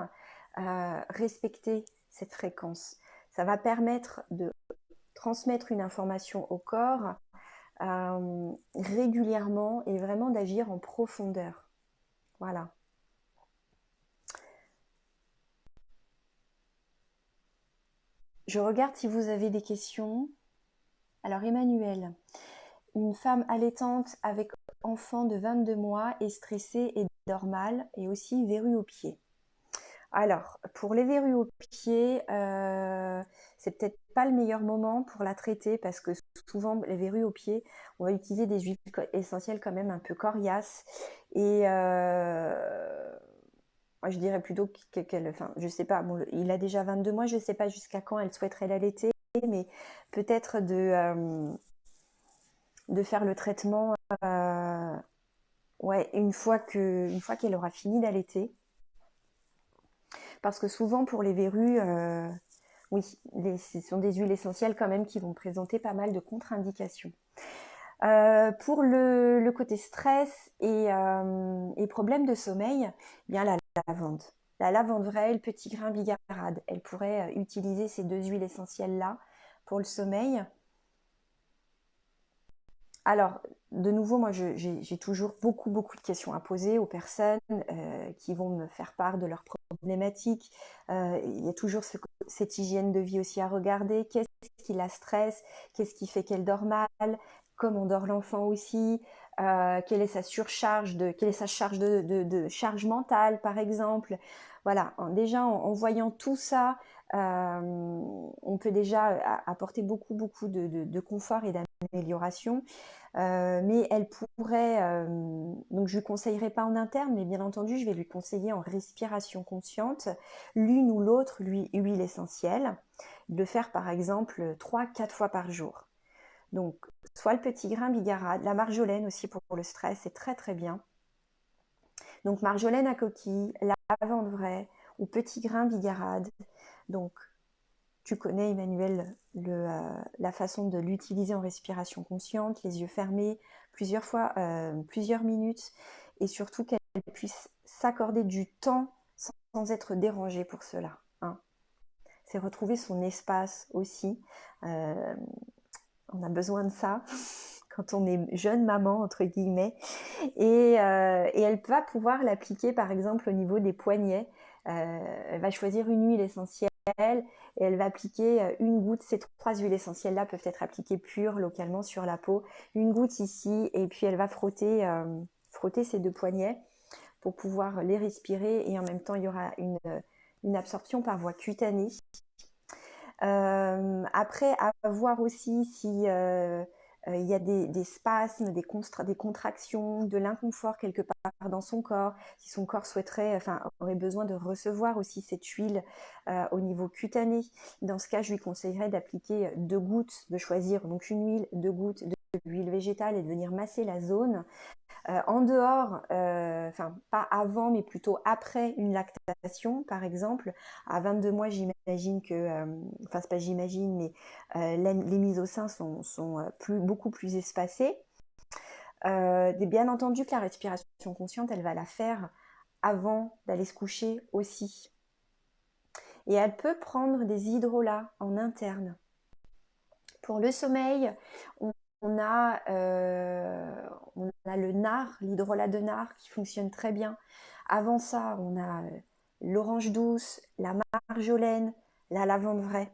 respectez cette fréquence. Ça va permettre de transmettre une information au corps régulièrement et vraiment d'agir en profondeur. Voilà. Je regarde si vous avez des questions. Alors Emmanuel, une femme allaitante avec enfant de 22 mois est stressée et dort mal et aussi verrue aux pieds. Alors, pour les verrues aux pieds, c'est peut-être pas le meilleur moment pour la traiter parce que souvent, les verrues aux pieds, on va utiliser des huiles essentielles quand même un peu coriaces. Et moi, je dirais plutôt je sais pas, bon, il a déjà 22 mois, je sais pas jusqu'à quand elle souhaiterait l'allaiter, mais peut-être de faire le traitement ouais, une fois qu'elle aura fini d'allaiter. Parce que souvent pour les verrues, oui, ce sont des huiles essentielles quand même qui vont présenter pas mal de contre-indications. Pour le côté stress et problème de sommeil, eh bien la lavande. La lavande vraie, le petit grain bigarade. Elle pourrait utiliser ces deux huiles essentielles-là pour le sommeil. Alors, de nouveau, moi, j'ai toujours beaucoup de questions à poser aux personnes qui vont me faire part de leurs problématiques. Il y a toujours cette hygiène de vie aussi à regarder. Qu'est-ce qui la stresse? Qu'est-ce qui fait qu'elle dort mal? Comment dort l'enfant aussi? Quelle est sa surcharge quelle est sa charge de charge mentale, par exemple? Voilà, déjà en voyant tout ça, on peut déjà apporter beaucoup de confort et d'amélioration. Mais elle pourrait, donc je lui conseillerais pas en interne, mais bien entendu, je vais lui conseiller en respiration consciente, l'une ou l'autre huile essentielle, de le faire par exemple 3-4 fois par jour. Donc, soit le petit grain bigarade, la marjolaine aussi pour le stress, c'est très très bien. Donc, marjolaine à coquille, lavande vraie ou petit grain bigarade. Donc, tu connais, Emmanuel, la façon de l'utiliser en respiration consciente, les yeux fermés, plusieurs fois, plusieurs minutes, et surtout qu'elle puisse s'accorder du temps sans être dérangée pour cela. Hein. C'est retrouver son espace aussi. On a besoin de ça quand on est jeune maman, entre guillemets. Et elle va pouvoir l'appliquer, par exemple, au niveau des poignets. Elle va choisir une huile essentielle et elle va appliquer une goutte. Ces 3 huiles essentielles-là peuvent être appliquées pures localement sur la peau. Une goutte ici et puis elle va frotter ces 2 poignets pour pouvoir les respirer et en même temps il y aura une absorption par voie cutanée. Après, à voir aussi si il y a des spasmes, des contractions, de l'inconfort quelque part dans son corps, si son corps aurait besoin de recevoir aussi cette huile au niveau cutané. Dans ce cas, je lui conseillerais d'appliquer 2 gouttes, de choisir donc une huile, 2 gouttes de l'huile végétale et de venir masser la zone. En dehors, pas avant, mais plutôt après une lactation, par exemple, à 22 mois, j'imagine que, c'est pas j'imagine, mais les mises au sein sont beaucoup plus espacées. Bien entendu que la respiration consciente, elle va la faire avant d'aller se coucher aussi. Et elle peut prendre des hydrolats en interne. Pour le sommeil, on a le nard, l'hydrolat de nard qui fonctionne très bien. Avant ça, on a l'orange douce, la marjolaine, la lavande vraie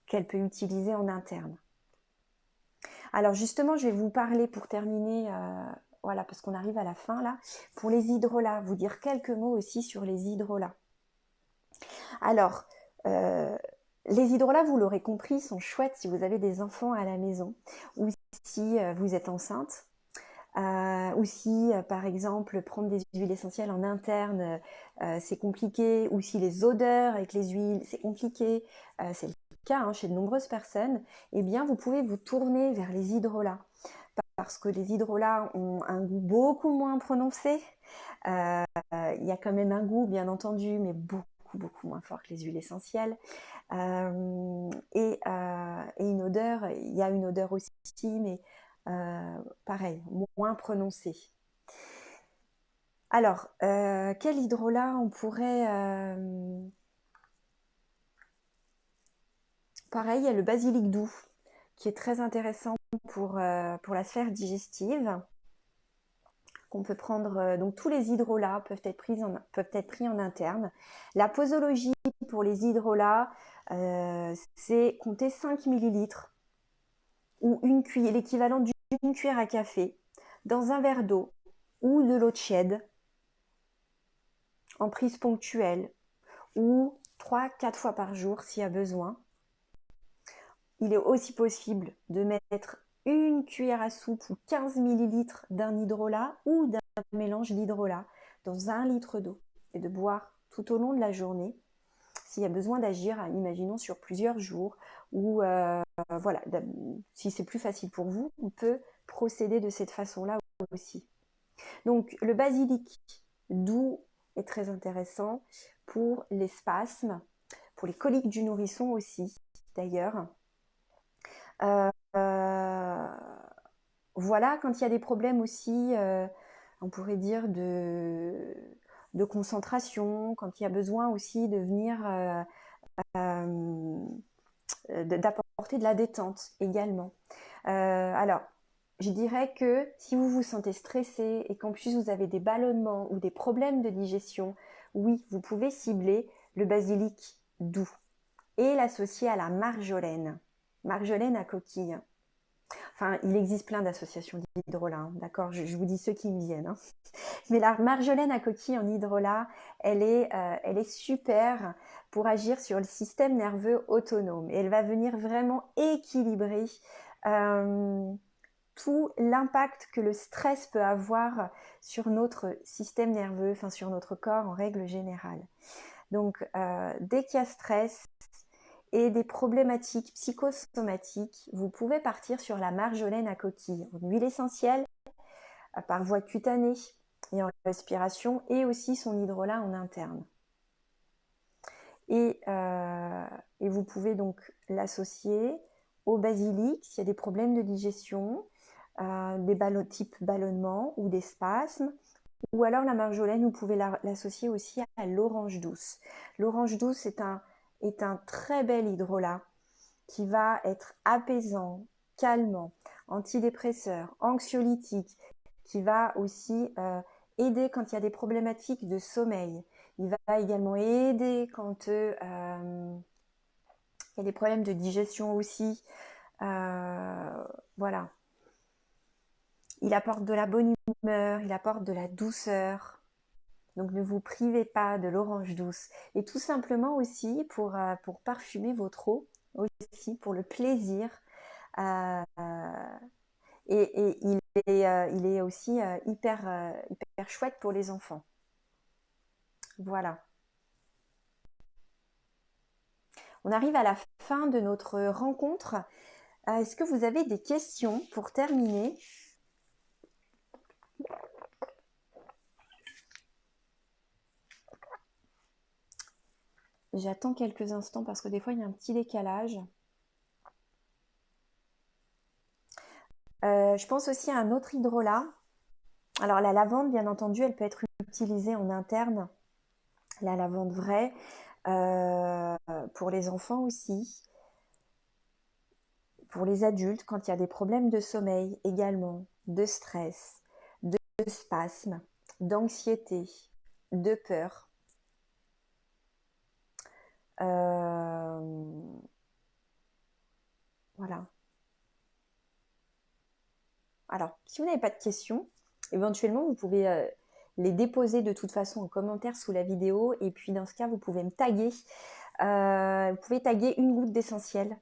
qu'elle peut utiliser en interne. Alors justement, je vais vous parler pour terminer, voilà, parce qu'on arrive à la fin là, pour les hydrolats, vous dire quelques mots aussi sur les hydrolats. Alors, les hydrolats, vous l'aurez compris, sont chouettes si vous avez des enfants à la maison ou si vous êtes enceinte. Ou si, par exemple, prendre des huiles essentielles en interne, c'est compliqué. Ou si les odeurs avec les huiles, c'est compliqué. C'est le cas chez de nombreuses personnes. Eh bien, vous pouvez vous tourner vers les hydrolats. Parce que les hydrolats ont un goût beaucoup moins prononcé. Il y a quand même un goût, bien entendu, mais beaucoup moins fort que les huiles essentielles. Et une odeur, il y a une odeur aussi, mais pareil, moins prononcée. Alors, quel hydrolat on pourrait... Pareil, il y a le basilic doux, qui est très intéressant pour la sphère digestive. Qu'on peut prendre, donc tous les hydrolats peuvent être pris en interne. La posologie pour les hydrolats, c'est compter 5 ml ou l'équivalent d'une cuillère à café dans un verre d'eau ou de l'eau tiède en prise ponctuelle ou 3-4 fois par jour s'il y a besoin. Il est aussi possible de mettre une cuillère à soupe ou 15 ml d'un hydrolat ou d'un mélange d'hydrolat dans 1 litre d'eau et de boire tout au long de la journée. s'il y a besoin d'agir, imaginons sur plusieurs jours, ou voilà, si c'est plus facile pour vous, on peut procéder de cette façon-là aussi. Donc le basilic doux est très intéressant pour les spasmes, pour les coliques du nourrisson aussi, d'ailleurs. Voilà, quand il y a des problèmes aussi, on pourrait dire de concentration, quand il y a besoin aussi de venir d'apporter de la détente également. Alors, je dirais que si vous vous sentez stressé et qu'en plus vous avez des ballonnements ou des problèmes de digestion, oui, vous pouvez cibler le basilic doux et l'associer à la marjolaine. Marjolaine à coquille. Enfin, il existe plein d'associations d'hydrolat, hein, d'accord, je vous dis ceux qui me viennent. Hein. Mais la marjolaine à coquille en hydrolat, elle est super pour agir sur le système nerveux autonome. Et elle va venir vraiment équilibrer tout l'impact que le stress peut avoir sur notre système nerveux, enfin sur notre corps en règle générale. Donc, dès qu'il y a stress et des problématiques psychosomatiques, vous pouvez partir sur la marjolaine à coquille, en huile essentielle, par voie cutanée et en respiration, et aussi son hydrolat en interne. Et vous pouvez donc l'associer au basilic s'il y a des problèmes de digestion, des type ballonnement ou des spasmes, ou alors la marjolaine, vous pouvez l'associer aussi à l'orange douce. L'orange douce est un très bel hydrolat qui va être apaisant, calmant, antidépresseur, anxiolytique, qui va aussi aider quand il y a des problématiques de sommeil. Il va également aider quand il y a des problèmes de digestion aussi. Voilà. Il apporte de la bonne humeur, il apporte de la douceur. Donc ne vous privez pas de l'orange douce. Et tout simplement aussi pour parfumer votre eau, aussi pour le plaisir. Et il est aussi hyper chouette pour les enfants. Voilà. On arrive à la fin de notre rencontre. Est-ce que vous avez des questions pour terminer ? J'attends quelques instants parce que des fois il y a un petit décalage. Je pense aussi à un autre hydrolat. Alors la lavande, bien entendu, elle peut être utilisée en interne. La lavande vraie, pour les enfants aussi. Pour les adultes, quand il y a des problèmes de sommeil également, de stress, de spasme, d'anxiété, de peur. Voilà. Alors, si vous n'avez pas de questions, éventuellement, vous pouvez les déposer de toute façon en commentaire sous la vidéo. Et puis, dans ce cas, vous pouvez me taguer. Vous pouvez taguer une goutte d'essentiel.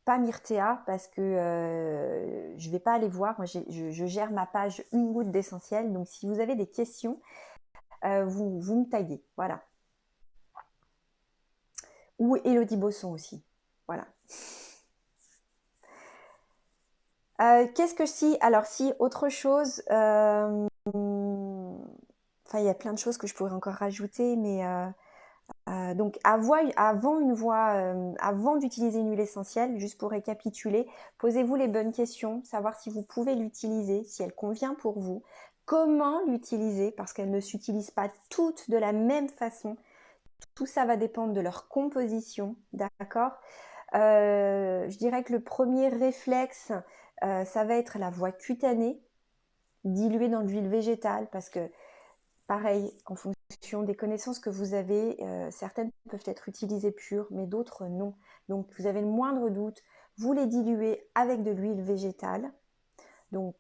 Pas Myrtea, parce que je ne vais pas aller voir. Moi, je gère ma page une goutte d'essentiel. Donc, si vous avez des questions, vous me taguez. Voilà. Ou Elodie Bosson aussi. Voilà. Qu'est-ce que si... Alors, si, autre chose... Enfin, il y a plein de choses que je pourrais encore rajouter, mais... donc, avant d'utiliser une huile essentielle, juste pour récapituler, posez-vous les bonnes questions, savoir si vous pouvez l'utiliser, si elle convient pour vous, comment l'utiliser, parce qu'elles ne s'utilisent pas toutes de la même façon. Tout ça va dépendre de leur composition, d'accord ? Je dirais que le premier réflexe, ça va être la voie cutanée, diluée dans de l'huile végétale, parce que pareil, en fonction des connaissances que vous avez, certaines peuvent être utilisées pures, mais d'autres non. Donc vous avez le moindre doute, vous les diluez avec de l'huile végétale. Donc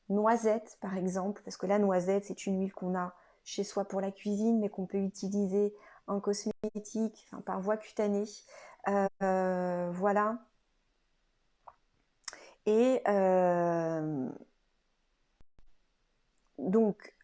noisette par exemple, parce que la noisette c'est une huile qu'on a chez soi pour la cuisine, mais qu'on peut utiliser en cosmétique, enfin, par voie cutanée. Voilà. Et donc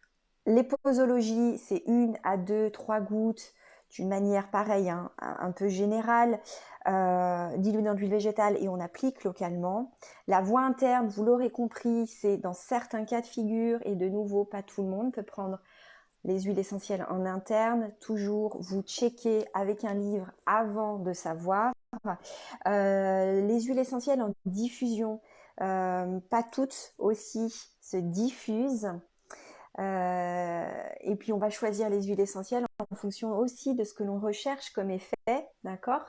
les posologies, c'est 1 à 2, 3 gouttes d'une manière pareille, hein, un peu générale, dilué dans de l'huile végétale et on applique localement. La voie interne, vous l'aurez compris, c'est dans certains cas de figure et de nouveau, pas tout le monde peut prendre les huiles essentielles en interne. Toujours vous checkez avec un livre avant de savoir. Les huiles essentielles en diffusion, pas toutes aussi se diffusent. Et puis on va choisir les huiles essentielles en fonction aussi de ce que l'on recherche comme effet, d'accord?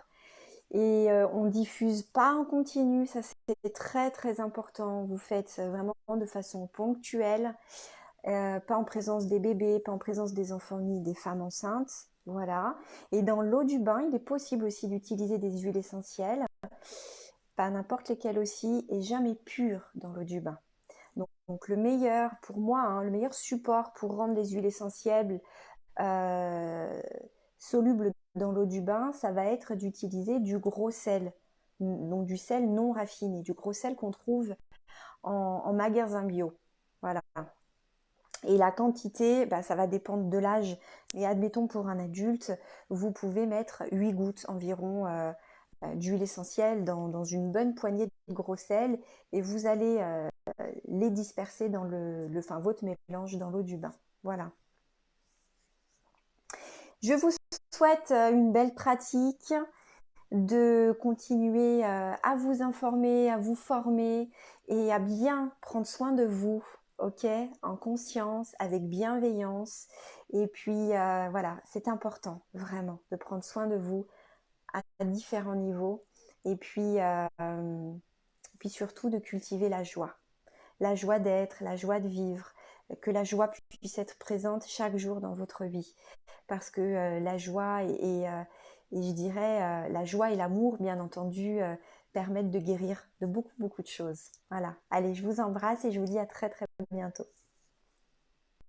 Et on diffuse pas en continu, ça c'est très très important. Vous faites vraiment de façon ponctuelle, pas en présence des bébés, pas en présence des enfants ni des femmes enceintes. Voilà. Et dans l'eau du bain, il est possible aussi d'utiliser des huiles essentielles, pas n'importe lesquelles aussi, et jamais pures dans l'eau du bain. Donc le meilleur, pour moi, hein, le meilleur support pour rendre les huiles essentielles solubles dans l'eau du bain, ça va être d'utiliser du gros sel, donc du sel non raffiné, du gros sel qu'on trouve en magasin bio. Voilà. Et la quantité, bah, ça va dépendre de l'âge. Et admettons pour un adulte, vous pouvez mettre 8 gouttes environ d'huile essentielle dans une bonne poignée de gros sel et vous allez les disperser dans enfin, votre mélange dans l'eau du bain. Voilà. Je vous souhaite une belle pratique, de continuer à vous informer, à vous former et à bien prendre soin de vous, ok, en conscience, avec bienveillance. Et puis voilà, c'est important vraiment de prendre soin de vous à différents niveaux. Et puis surtout de cultiver la joie d'être, la joie de vivre, que la joie puisse être présente chaque jour dans votre vie. Parce que la joie et je dirais la joie et l'amour, bien entendu, permettent de guérir de beaucoup, beaucoup de choses. Voilà. Allez, je vous embrasse et je vous dis à très, très bientôt.